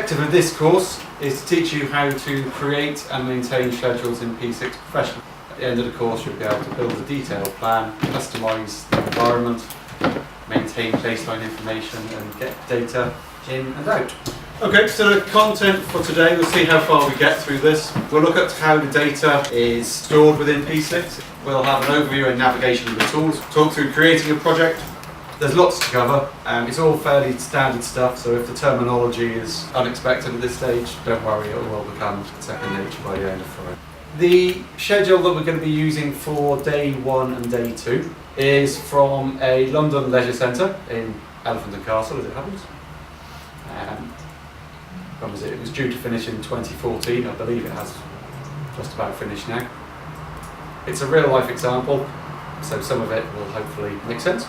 objective of this course is to teach you how to create and maintain schedules in P6 Professional. At the end of the course you'll be able to build a detailed plan, customise the environment, maintain baseline information and get data in and out. Okay, so the content for today, we'll see how far we get through this. We'll look at how the data is stored within P6. We'll have an overview and navigation of the tools, talk through creating a project. There's lots to cover. It's all fairly standard stuff, so if the terminology is unexpected at this stage, don't worry, it will become second nature by the end of Friday. The schedule that we're going to be using for day 1 and day 2 is from a London leisure centre in Elephant and Castle, as it happens. When was it? It was due to finish in 2014. I believe it has just about finished now. It's a real life example, so some of it will hopefully make sense.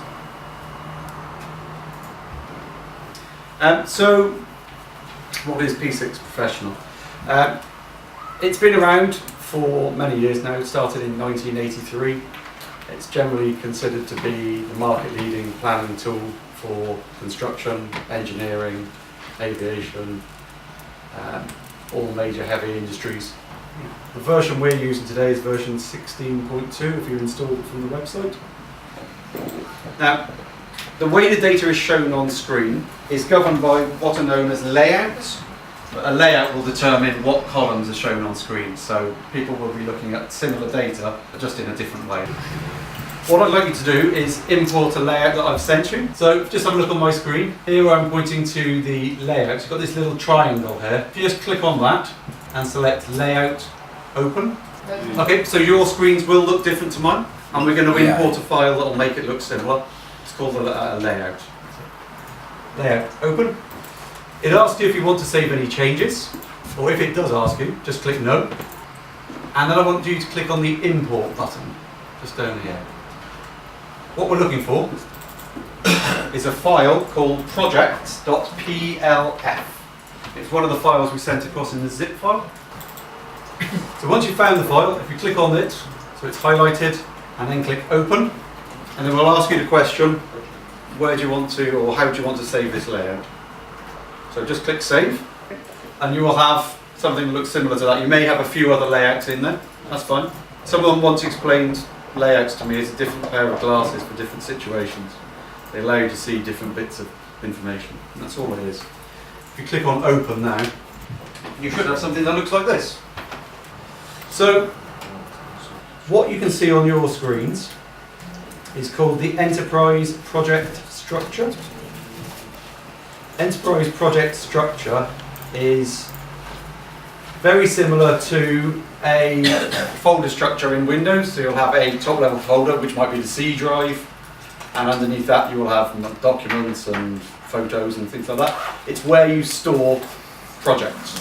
So, what is P6 Professional? It's been around for many years now. It started in 1983. It's generally considered to be the market-leading planning tool for construction, engineering, aviation, all major heavy industries. The version we're using today is version 16.2 if you installed it from the website. Now, the way the data is shown on screen is governed by what are known as layouts. A layout will determine what columns are shown on screen, so people will be looking at similar data, but just in a different way. What I'd like you to do is import a layout that I've sent you. So just have a look on my screen. Here I'm pointing to the layout. You've got this little triangle here. If you just click on that and select Layout Open. Okay, so your screens will look different to mine, and we're going to import a file that will make it look similar. It's called a layout. Layout Open. It asks you if you want to save any changes, or if it does ask you, just click No. And then I want you to click on the Import button, just down here. What we're looking for is a file called projects.plf. It's one of the files we sent across in the zip file. So once you've found the file, if you click on it, so it's highlighted, and then click Open, and then we'll ask you the question, where do you want to, or how do you want to save this layout? So just click Save, and you will have something that looks similar to that. You may have a few other layouts in there, that's fine. Someone once explained layouts to me as a different pair of glasses for different situations. They allow you to see different bits of information, and that's all it is. If you click on Open now, you should have something that looks like this. So, what you can see on your screens is called the Enterprise Project Structure. Enterprise Project Structure is very similar to a folder structure in Windows. So you'll have a top level folder, which might be the C drive, and underneath that you will have documents and photos and things like that. It's where you store projects.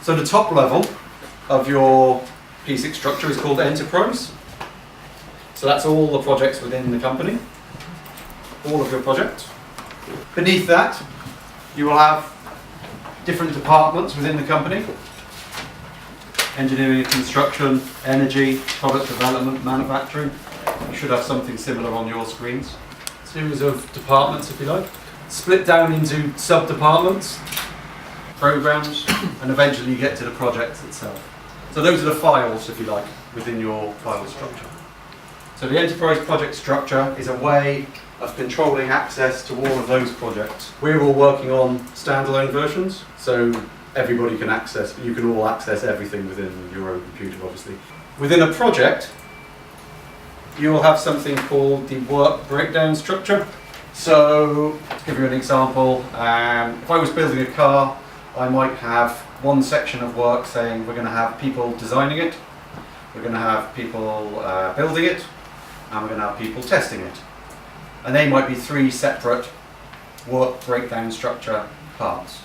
So the top level of your P6 structure is called Enterprise. So that's all the projects within the company, all of your projects. Beneath that, you will have different departments within the company. Engineering and construction, energy, product development, manufacturing. You should have something similar on your screens. Series of departments, if you like. Split down into sub-departments, programs, and eventually you get to the project itself. So those are the files, if you like, within your file structure. So the enterprise project structure is a way of controlling access to all of those projects. We're all working on standalone versions, so everybody can access, you can all access everything within your own computer, obviously. Within a project, you will have something called the work breakdown structure. So, to give you an example, if I was building a car, I might have one section of work saying we're going to have people designing it, we're going to have people building it, and we're going to have people testing it. And they might be 3 separate work breakdown structure parts.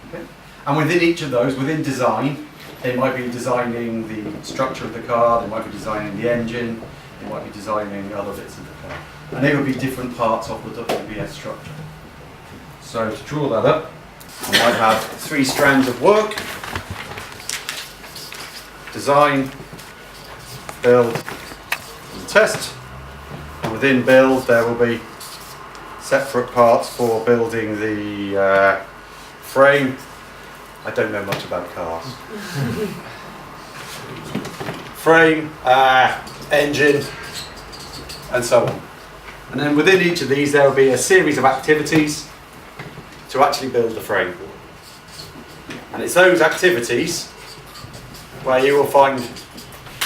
Okay? And within each of those, within design, they might be designing the structure of the car, they might be designing the engine, they might be designing other bits of the car. And they would be different parts of the WBS structure. So to draw that up, I might have 3 strands of work: design, build, and test. And within build, there will be separate parts for building the frame, I don't know much about cars. Frame, engine, and so on. And then within each of these there will be a series of activities to actually build the frame. And it's those activities where you will find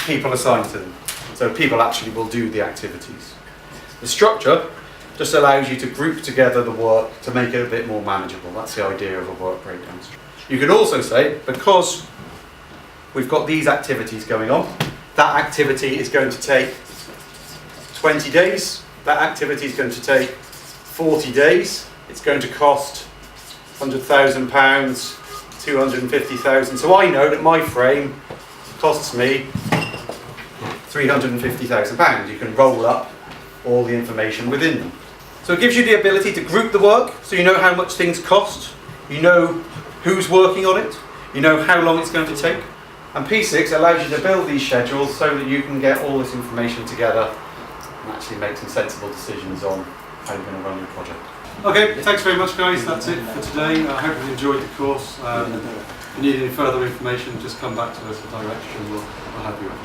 people assigned to them. So people actually will do the activities. The structure just allows you to group together the work to make it a bit more manageable. That's the idea of a work breakdown. You could also say, because we've got these activities going on, that activity is going to take 20 days, that activity is going to take 40 days, it's going to cost £100,000, £250,000. So I know that my frame costs me £350,000. You can roll up all the information within them. So it gives you the ability to group the work, so you know how much things cost, you know who's working on it, you know how long it's going to take. And P6 allows you to build these schedules so that you can get all this information together and actually make some sensible decisions on how you're going to run your project. Okay, thanks very much guys, that's it for today. I hope you enjoyed the course. If you need any further information, just come back to us at Dirextra and we'll help you out.